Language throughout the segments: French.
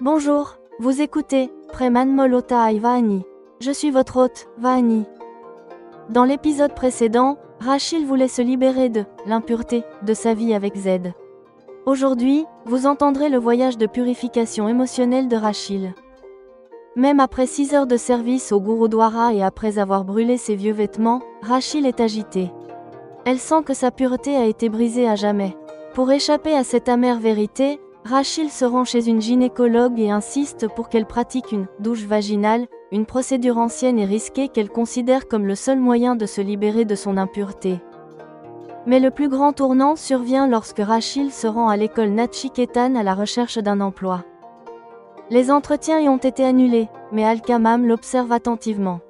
Bonjour, vous écoutez Preman Molotai Vaani. Je suis votre hôte, Vaani. Dans l'épisode précédent, Rachil voulait se libérer de l'impureté de sa vie avec Z. Aujourd'hui, vous entendrez le voyage de purification émotionnelle de Rachil. Même après 6 heures de service au Gurudwara et après avoir brûlé ses vieux vêtements, Rachil est agitée. Elle sent que sa pureté a été brisée à jamais. Pour échapper à cette amère vérité, Rachil se rend chez une gynécologue et insiste pour qu'elle pratique une douche vaginale, une procédure ancienne et risquée qu'elle considère comme le seul moyen de se libérer de son impureté. Mais le plus grand tournant survient lorsque Rachil se rend à l'école Nachiketan à la recherche d'un emploi. Les entretiens y ont été annulés, mais Al-Kamam l'observe attentivement.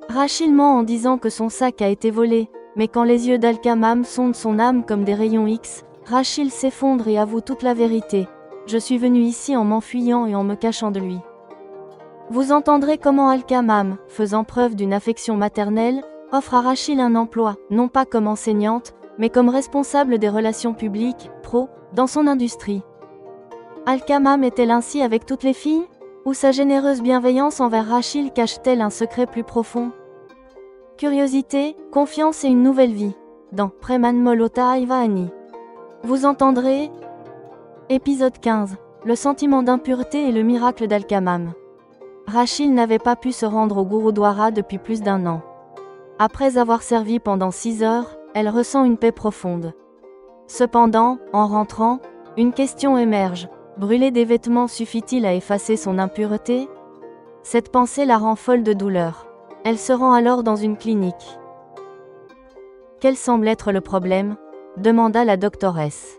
Rachil ment en disant que son sac a été volé, mais quand les yeux d'Al-Kamam sondent son âme comme des rayons X, Rachil s'effondre et avoue toute la vérité. « Je suis venu ici en m'enfuyant et en me cachant de lui. » Vous entendrez comment Al-Kamam, faisant preuve d'une affection maternelle, offre à Rachil un emploi, non pas comme enseignante, mais comme responsable des relations publiques, pro, dans son industrie. Al-Kamam est-elle ainsi avec toutes les filles? Ou sa généreuse bienveillance envers Rachil cache-t-elle un secret plus profond? Curiosité, confiance et une nouvelle vie. Dans Preman Molotai Vaani. Vous entendrez Épisode 15. Le sentiment d'impureté et le miracle d'Al-Kamam. Rachil n'avait pas pu se rendre au Gurudwara depuis plus d'1 an. Après avoir servi pendant 6 heures, elle ressent une paix profonde. Cependant, en rentrant, une question émerge. Brûler des vêtements suffit-il à effacer son impureté? Cette pensée la rend folle de douleur. Elle se rend alors dans une clinique. Quel semble être le problème? Demanda la doctoresse.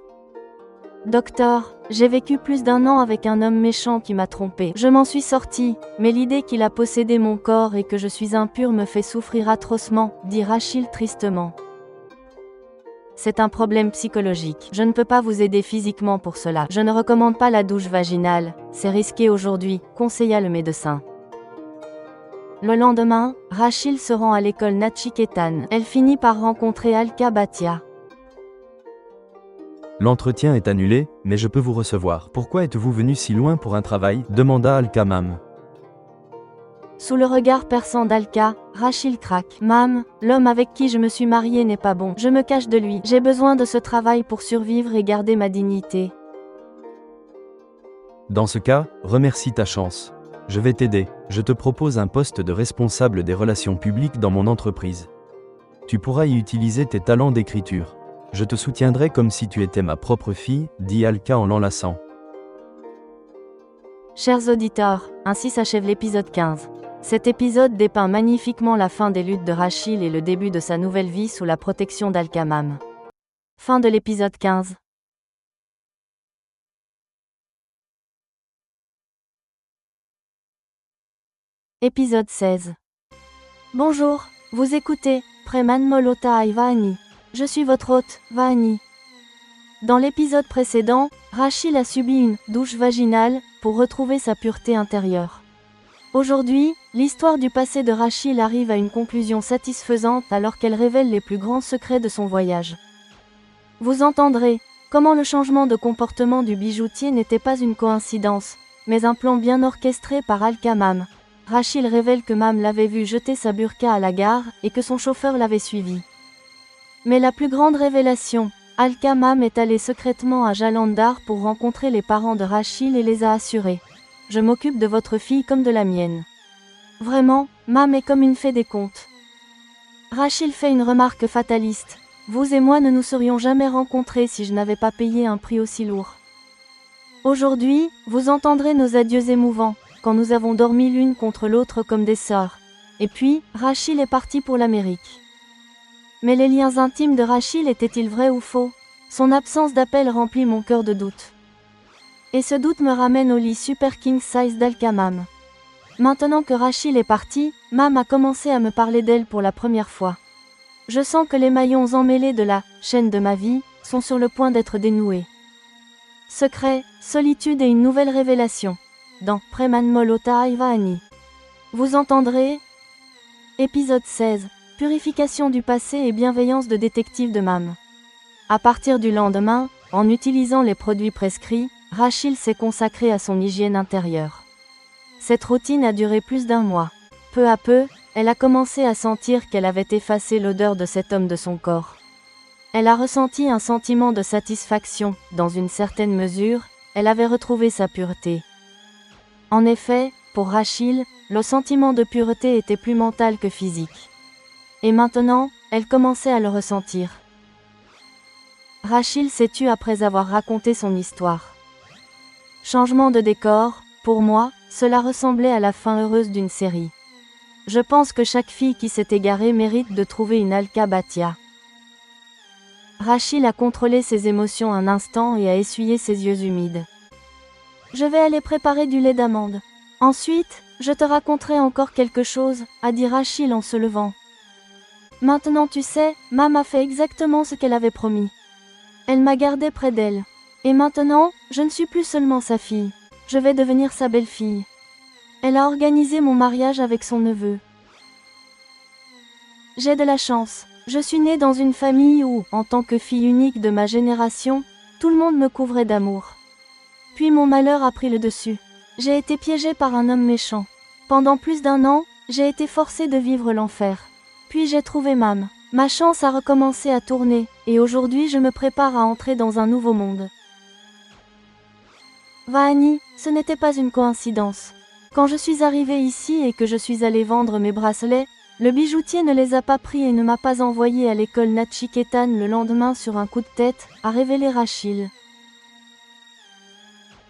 Docteur, j'ai vécu plus d'1 an avec un homme méchant qui m'a trompée. Je m'en suis sortie, mais l'idée qu'il a possédé mon corps et que je suis impure me fait souffrir atrocement, dit Rachil tristement. C'est un problème psychologique. Je ne peux pas vous aider physiquement pour cela. Je ne recommande pas la douche vaginale, c'est risqué aujourd'hui, conseilla le médecin. Le lendemain, Rachil se rend à l'école Nachiketan. Elle finit par rencontrer Alka Bhatia. L'entretien est annulé, mais je peux vous recevoir. Pourquoi êtes-vous venu si loin pour un travail? Demanda Al-Kamam. Sous le regard perçant d'Alka, Rachil craque. Mam, l'homme avec qui je me suis mariée n'est pas bon. Je me cache de lui. J'ai besoin de ce travail pour survivre et garder ma dignité. Dans ce cas, remercie ta chance. Je vais t'aider. Je te propose un poste de responsable des relations publiques dans mon entreprise. Tu pourras y utiliser tes talents d'écriture. Je te soutiendrai comme si tu étais ma propre fille, dit Alka en l'enlaçant. Chers auditeurs, ainsi s'achève l'épisode 15. Cet épisode dépeint magnifiquement la fin des luttes de Rachil et le début de sa nouvelle vie sous la protection d'Al-Kamam. Fin de l'épisode 15. Épisode 16. Bonjour, vous écoutez Preman Molotai Vaani. Je suis votre hôte, Vaani. Dans l'épisode précédent, Rachil a subi une douche vaginale pour retrouver sa pureté intérieure. Aujourd'hui, l'histoire du passé de Rachil arrive à une conclusion satisfaisante alors qu'elle révèle les plus grands secrets de son voyage. Vous entendrez comment le changement de comportement du bijoutier n'était pas une coïncidence, mais un plan bien orchestré par Al-Kamam. Rachil révèle que Mam l'avait vu jeter sa burqa à la gare et que son chauffeur l'avait suivi. Mais la plus grande révélation, Al-Kamam est allé secrètement à Jalandhar pour rencontrer les parents de Rachil et les a assurés. « Je m'occupe de votre fille comme de la mienne. » Vraiment, Mam est comme une fée des contes. Rachil fait une remarque fataliste. « Vous et moi ne nous serions jamais rencontrés si je n'avais pas payé un prix aussi lourd. » Aujourd'hui, vous entendrez nos adieux émouvants, quand nous avons dormi l'une contre l'autre comme des sœurs. Et puis, Rachil est parti pour l'Amérique. Mais les liens intimes de Rachil étaient-ils vrais ou faux? Son absence d'appel remplit mon cœur de doute. Et ce doute me ramène au lit Super King Size d'Al-Kamam. Maintenant que Rachil est parti, Mam a commencé à me parler d'elle pour la première fois. Je sens que les maillons emmêlés de la chaîne de ma vie sont sur le point d'être dénoués. Secret, solitude et une nouvelle révélation. Dans Preman Molotai Vaani. Vous entendrez Épisode 16. Purification du passé et bienveillance de détective de Mam. À partir du lendemain, en utilisant les produits prescrits, Rachil s'est consacrée à son hygiène intérieure. Cette routine a duré plus d'1 mois. Peu à peu, elle a commencé à sentir qu'elle avait effacé l'odeur de cet homme de son corps. Elle a ressenti un sentiment de satisfaction, dans une certaine mesure, elle avait retrouvé sa pureté. En effet, pour Rachil, le sentiment de pureté était plus mental que physique. Et maintenant, elle commençait à le ressentir. Rachil s'est tue après avoir raconté son histoire. Changement de décor, pour moi, cela ressemblait à la fin heureuse d'une série. Je pense que chaque fille qui s'est égarée mérite de trouver une Alka-Batia. Rachil a contrôlé ses émotions un instant et a essuyé ses yeux humides. Je vais aller préparer du lait d'amande. Ensuite, je te raconterai encore quelque chose, a dit Rachil en se levant. Maintenant tu sais, Mam a fait exactement ce qu'elle avait promis. Elle m'a gardé près d'elle. Et maintenant, je ne suis plus seulement sa fille. Je vais devenir sa belle-fille. Elle a organisé mon mariage avec son neveu. J'ai de la chance. Je suis née dans une famille où, en tant que fille unique de ma génération, tout le monde me couvrait d'amour. Puis mon malheur a pris le dessus. J'ai été piégée par un homme méchant. Pendant plus d'1 an, j'ai été forcée de vivre l'enfer. Puis j'ai trouvé Mam. Ma chance a recommencé à tourner, et aujourd'hui je me prépare à entrer dans un nouveau monde. Vahani, ce n'était pas une coïncidence. Quand je suis arrivée ici et que je suis allée vendre mes bracelets, le bijoutier ne les a pas pris et ne m'a pas envoyé à l'école Nachiketan le lendemain sur un coup de tête, a révélé Rachil.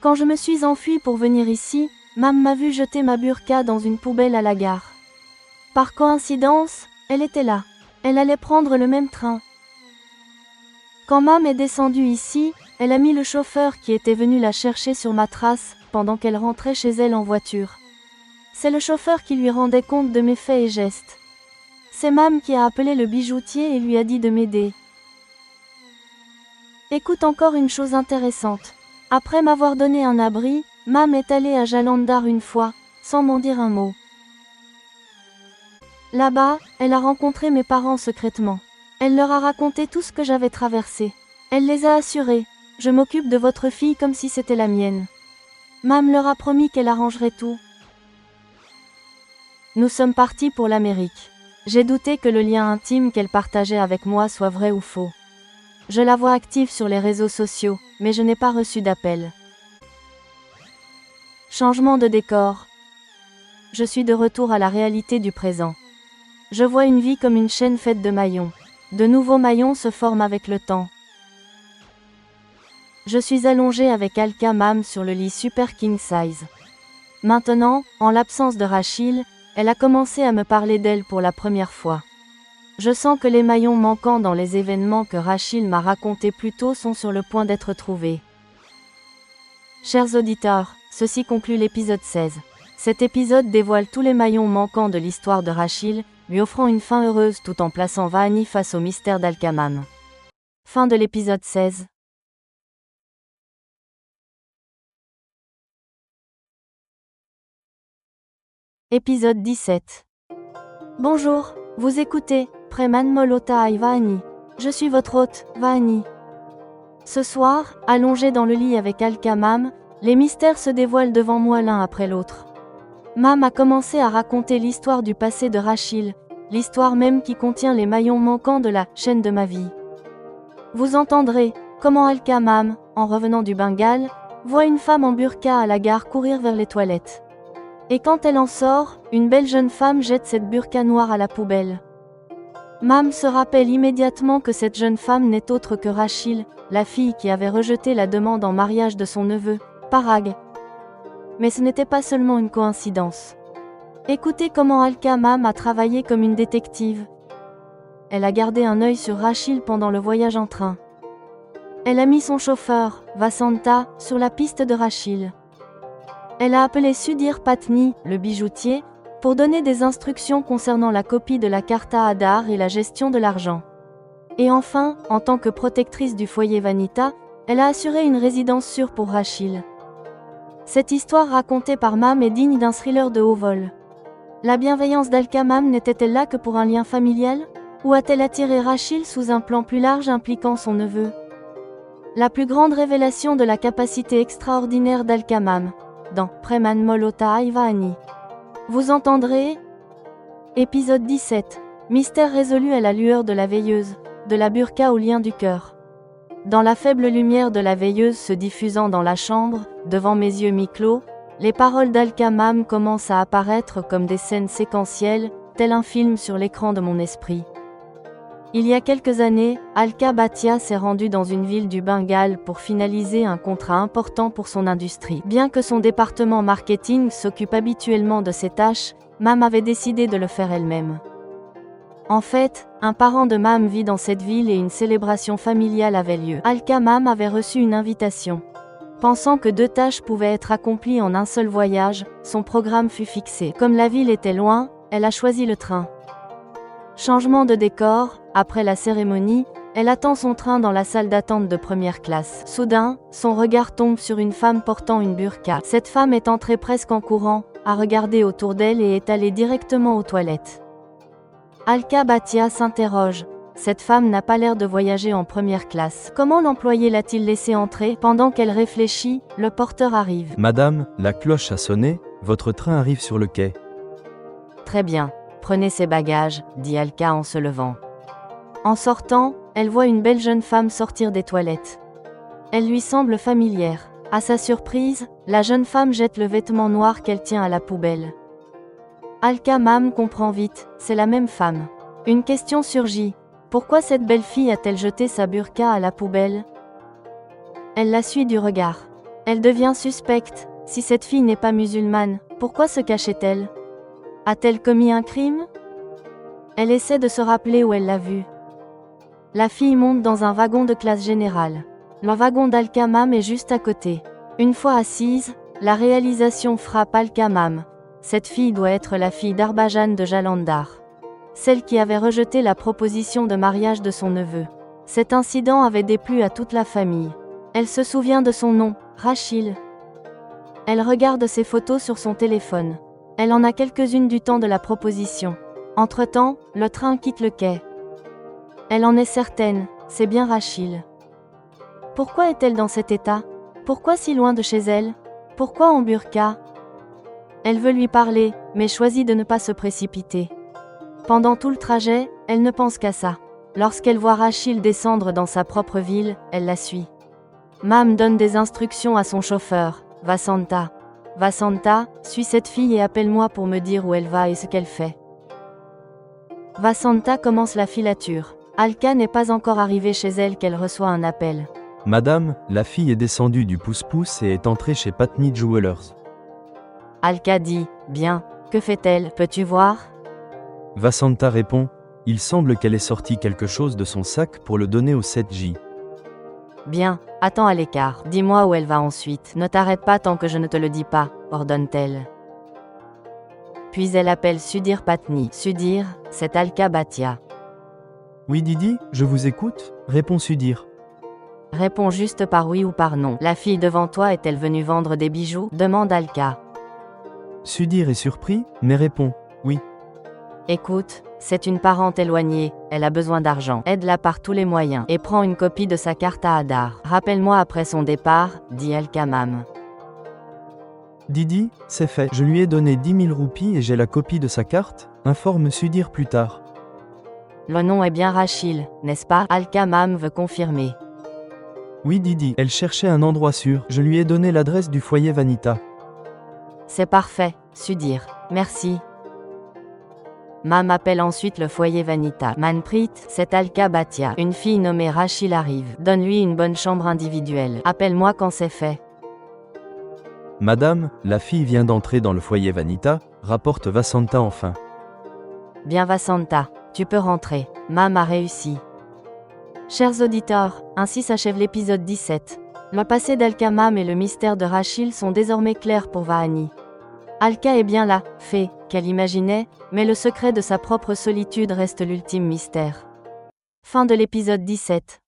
Quand je me suis enfuie pour venir ici, Mam m'a vu jeter ma burqa dans une poubelle à la gare. Par coïncidence, elle était là. Elle allait prendre le même train. Quand Mam est descendue ici, elle a mis le chauffeur qui était venu la chercher sur ma trace, pendant qu'elle rentrait chez elle en voiture. C'est le chauffeur qui lui rendait compte de mes faits et gestes. C'est Mam qui a appelé le bijoutier et lui a dit de m'aider. Écoute encore une chose intéressante. Après m'avoir donné un abri, Mam est allée à Jalandhar une fois, sans m'en dire un mot. Là-bas, elle a rencontré mes parents secrètement. Elle leur a raconté tout ce que j'avais traversé. Elle les a assurés. Je m'occupe de votre fille comme si c'était la mienne. Mam leur a promis qu'elle arrangerait tout. Nous sommes partis pour l'Amérique. J'ai douté que le lien intime qu'elle partageait avec moi soit vrai ou faux. Je la vois active sur les réseaux sociaux, mais je n'ai pas reçu d'appel. Changement de décor. Je suis de retour à la réalité du présent. Je vois une vie comme une chaîne faite de maillons. De nouveaux maillons se forment avec le temps. Je suis allongée avec Alka Mam sur le lit super king size. Maintenant, en l'absence de Rachil, elle a commencé à me parler d'elle pour la première fois. Je sens que les maillons manquants dans les événements que Rachil m'a racontés plus tôt sont sur le point d'être trouvés. Chers auditeurs, ceci conclut l'épisode 16. Cet épisode dévoile tous les maillons manquants de l'histoire de Rachil, lui offrant une fin heureuse tout en plaçant Vahani face au mystère d'Alka Mam. Fin de l'épisode 16. Épisode 17. Bonjour, vous écoutez Preman Molota Ai Vahani. Je suis votre hôte, Vahani. Ce soir, allongé dans le lit avec Alka Mam, les mystères se dévoilent devant moi l'un après l'autre. Mam a commencé à raconter l'histoire du passé de Rachil, l'histoire même qui contient les maillons manquants de la chaîne de ma vie. Vous entendrez comment Alka Mam, en revenant du Bengale, voit une femme en burqa à la gare courir vers les toilettes. Et quand elle en sort, une belle jeune femme jette cette burqa noire à la poubelle. Mam se rappelle immédiatement que cette jeune femme n'est autre que Rachil, la fille qui avait rejeté la demande en mariage de son neveu, Parag. Mais ce n'était pas seulement une coïncidence. Écoutez comment Alka Mam a travaillé comme une détective. Elle a gardé un œil sur Rachil pendant le voyage en train. Elle a mis son chauffeur, Vasanta, sur la piste de Rachil. Elle a appelé Sudhir Patni, le bijoutier, pour donner des instructions concernant la copie de la Carta Aadhar et la gestion de l'argent. Et enfin, en tant que protectrice du foyer Vanita, elle a assuré une résidence sûre pour Rachil. Cette histoire racontée par Mam est digne d'un thriller de haut vol. La bienveillance d'Alka Mam n'était-elle là que pour un lien familial ? Ou a-t-elle attiré Rachil sous un plan plus large impliquant son neveu ? La plus grande révélation de la capacité extraordinaire d'Al-Kamam, dans Preman Molota Aivani. Vous entendrez ? Épisode 17. Mystère résolu à la lueur de la veilleuse, de la burqa au lien du cœur. Dans la faible lumière de la veilleuse se diffusant dans la chambre, devant mes yeux mi-clos, les paroles d'Al-Kamam commencent à apparaître comme des scènes séquentielles, tel un film sur l'écran de mon esprit. Il y a quelques années, Alka Bhatia s'est rendu dans une ville du Bengale pour finaliser un contrat important pour son industrie. Bien que son département marketing s'occupe habituellement de ces tâches, Mam avait décidé de le faire elle-même. En fait, un parent de Mam vit dans cette ville et une célébration familiale avait lieu. Al-Kamam avait reçu une invitation. Pensant que 2 tâches pouvaient être accomplies en un seul voyage, son programme fut fixé. Comme la ville était loin, elle a choisi le train. Changement de décor, après la cérémonie, elle attend son train dans la salle d'attente de première classe. Soudain, son regard tombe sur une femme portant une burqa. Cette femme est entrée presque en courant, a regardé autour d'elle et est allée directement aux toilettes. Alka Bhatia s'interroge. Cette femme n'a pas l'air de voyager en première classe. Comment l'employé l'a-t-il laissé entrer ? Pendant qu'elle réfléchit, le porteur arrive. Madame, la cloche a sonné, votre train arrive sur le quai. Très bien. Prenez ses bagages, dit Alka en se levant. En sortant, elle voit une belle jeune femme sortir des toilettes. Elle lui semble familière. À sa surprise, la jeune femme jette le vêtement noir qu'elle tient à la poubelle. Al-Kamam comprend vite, c'est la même femme. Une question surgit. Pourquoi cette belle fille a-t-elle jeté sa burqa à la poubelle ? Elle la suit du regard. Elle devient suspecte. Si cette fille n'est pas musulmane, pourquoi se cachait-elle ? A-t-elle commis un crime ? Elle essaie de se rappeler où elle l'a vue. La fille monte dans un wagon de classe générale. Le wagon d'Al-Kamam est juste à côté. Une fois assise, la réalisation frappe Al-Kamam. Cette fille doit être la fille d'Arbajan de Jalandhar. Celle qui avait rejeté la proposition de mariage de son neveu. Cet incident avait déplu à toute la famille. Elle se souvient de son nom, Rachil. Elle regarde ses photos sur son téléphone. Elle en a quelques-unes du temps de la proposition. Entre-temps, le train quitte le quai. Elle en est certaine, c'est bien Rachil. Pourquoi est-elle dans cet état ? Pourquoi si loin de chez elle ? Pourquoi en burqa ? Elle veut lui parler, mais choisit de ne pas se précipiter. Pendant tout le trajet, elle ne pense qu'à ça. Lorsqu'elle voit Rachil descendre dans sa propre ville, elle la suit. Mam donne des instructions à son chauffeur, Vasanta. Vasanta, suis cette fille et appelle-moi pour me dire où elle va et ce qu'elle fait. Vasanta commence la filature. Alka n'est pas encore arrivée chez elle qu'elle reçoit un appel. Madame, la fille est descendue du pouce-pouce et est entrée chez Patni Jewelers. Alka dit, bien, que fait-elle, peux-tu voir ? Vasanta répond, il semble qu'elle ait sorti quelque chose de son sac pour le donner au 7J. Bien, attends à l'écart, dis-moi où elle va ensuite, ne t'arrête pas tant que je ne te le dis pas, ordonne-t-elle. Puis elle appelle Sudhir Patni. Sudhir, c'est Alka Bhatia. Oui Didi, je vous écoute, répond Sudhir. Réponds juste par oui ou par non. La fille devant toi est-elle venue vendre des bijoux ? Demande Alka. Sudhir est surpris, mais répond, oui. Écoute, c'est une parente éloignée, elle a besoin d'argent. Aide-la par tous les moyens et prends une copie de sa carte à Adar. Rappelle-moi après son départ, dit Al-Kamam. Didi, c'est fait. Je lui ai donné 10 000 roupies et j'ai la copie de sa carte, informe Sudhir plus tard. Le nom est bien Rachil, n'est-ce pas ? Al-Kamam veut confirmer. Oui Didi, elle cherchait un endroit sûr. Je lui ai donné l'adresse du foyer Vanita. C'est parfait, Sudhir. Merci. Mam appelle ensuite le foyer Vanita. Manpreet, c'est Alka Bhatia. Une fille nommée Rachil arrive. Donne-lui une bonne chambre individuelle. Appelle-moi quand c'est fait. Madame, la fille vient d'entrer dans le foyer Vanita, rapporte Vasanta enfin. Bien Vasanta, tu peux rentrer. Mam a réussi. Chers auditeurs, ainsi s'achève l'épisode 17. Le passé d'Al-Kamam et le mystère de Rachil sont désormais clairs pour Vahani. Alka est bien la fée qu'elle imaginait, mais le secret de sa propre solitude reste l'ultime mystère. Fin de l'épisode 17.